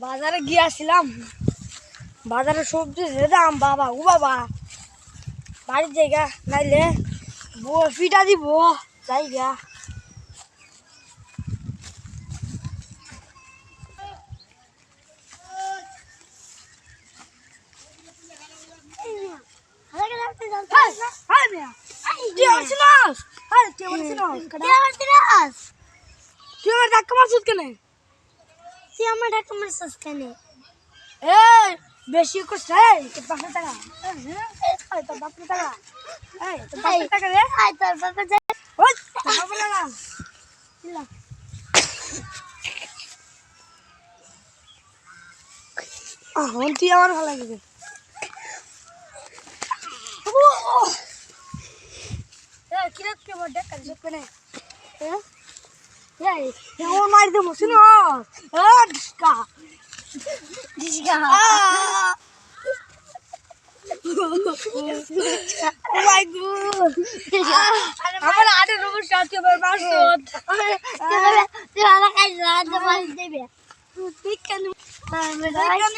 বাজারে গিয়েছিলাম, বাজারে সবজি যে দাম বাবা ও বাবা, বাড়ির জায়গা নাইলে পিঠা দিব জায়গা। তুই আমার ধাক্কা মারছিস কেন? তুই আমার ধাক্কা মারছিস কেন? এই বেশি কষ্ট রে, তোর বাপের টাকা, এই তোর বাপের টাকা, এই তোর বাপের টাকা রে, আয় তোর বাবা যা। ওই তোর বাপের টাকা দিলা। এখন তুই আমার ভালো লাগবে। কিরে তুই আমার দেখা দিস কেন? আমার মারি দেবো শুনো, ডিসকা ডিসকা মাই গড, আমার আরে রোবট সাথে আমার মারছো। তুই আমার কাছে রাত মার দেবে। তুই কেন আমি কেন